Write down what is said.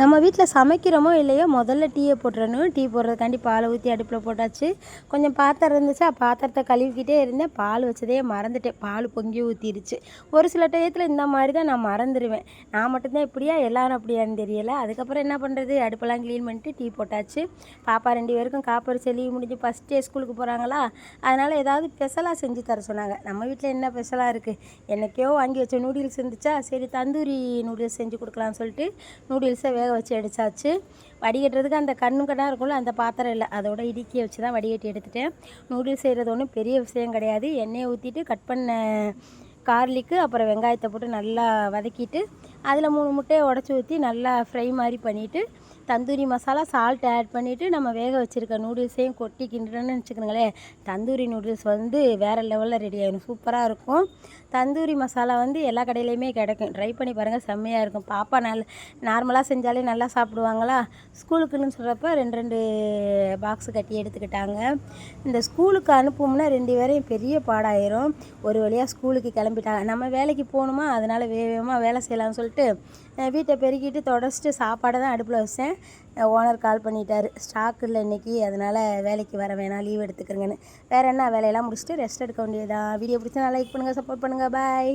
நம்ம வீட்டில் சமைக்கிறோமோ இல்லையோ முதல்ல டீயை போட்டுறணும். டீ போடுறதுக்காண்டி பாலை ஊற்றி அடுப்பில் போட்டாச்சு. கொஞ்சம் பாத்திரம் இருந்துச்சு, பாத்திரத்தை கழுவிக்கிட்டே இருந்தேன். பால் வச்சதே மறந்துட்டேன். பால் பொங்கி ஊற்றிருச்சு. ஒரு சில டயத்தில் இந்த மாதிரி தான் நான் மறந்துடுவேன். நான் மட்டும்தான் இப்படியா, எல்லாரும் அப்படியான்னு தெரியலை. அதுக்கப்புறம் என்ன பண்ணுறது, அடுப்பெல்லாம் க்ளீன் பண்ணிட்டு டீ போட்டாச்சு. பாப்பா 2 பேருக்கும் காப்பரிச்ச லீவ் முடிஞ்சு ஃபஸ்ட் டே ஸ்கூலுக்கு போகிறாங்களா, அதனால் ஏதாவது ஸ்பெஷலாக செஞ்சு தர சொன்னாங்க. நம்ம வீட்டில் என்ன ஸ்பெஷலாக இருக்குது, என்றைக்கோ வாங்கி வச்ச நூடுல்ஸ் இருந்துச்சா, சரி தந்தூரி நூடுல்ஸ் செஞ்சு கொடுக்கலான்னு சொல்லிட்டு நூடுல்ஸை வேக வச்சு எடுத்தாச்சு. வடிகட்டுறதுக்கு அந்த கண்ணாக இருக்கும்ல, அந்த பாத்திரம் இல்லை, அதோட இடுக்கி வச்சு தான் வடிகட்டி எடுத்துட்டேன். நூடுல்ஸ் செய்கிறது ஒன்றும் பெரிய விஷயம் கிடையாது. எண்ணெயை ஊற்றிட்டு கட் பண்ண கார்லிக்கு அப்புறம் வெங்காயத்தை போட்டு நல்லா வதக்கிட்டு அதில் 3 முட்டையை உடச்சி ஊற்றி நல்லா ஃப்ரை மாதிரி பண்ணிவிட்டு தந்தூரி மசாலா சால்ட் ஆட் பண்ணிவிட்டு நம்ம வேக வச்சுருக்க நூடுல்ஸையும் கொட்டி கிண்டுறோன்னு வச்சுக்கோங்களேன். தந்தூரி நூடுல்ஸ் வேறு லெவலில் ரெடி ஆகிடும், சூப்பராக இருக்கும். தந்தூரி மசாலா எல்லா கடையிலையுமே கிடைக்கும். ட்ரை பண்ணி பாருங்கள், செம்மையாக இருக்கும். பாப்பா நார்மலாக செஞ்சாலே நல்லா சாப்பிடுவாங்களா, ஸ்கூலுக்குன்னு சொல்கிறப்ப 2 பாக்ஸு கட்டி எடுத்துக்கிட்டாங்க. இந்த ஸ்கூலுக்கு அனுப்புவோம்னா 2 பேரையும் பெரிய பாடாயிரும். ஒரு வழியாக ஸ்கூலுக்கு கிளம்பிட்டாங்க. நம்ம வேலைக்கு போகணுமா, அதனால் வேகமாக வேலை செய்யலாம்னு சொல்லிட்டு வீட்டை பெருக்கிட்டு தொடச்சிட்டு சாப்பாடை தான் அடுப்பில் வச்சேன். ஓனர் கால் பண்ணிட்டார், ஸ்டாக் இல்லை இன்றைக்கி, அதனால் வேலைக்கு வர வேணாம், லீவ் எடுத்துக்கிறேங்கன்னு. வேறு என்ன, வேலையெல்லாம் முடிச்சுட்டு ரெஸ்ட் எடுக்க வேண்டியதான். வீடியோ பிடிச்சா லைக் பண்ணுங்கள், சப்போர்ட் பண்ணுங்கள், பாய்.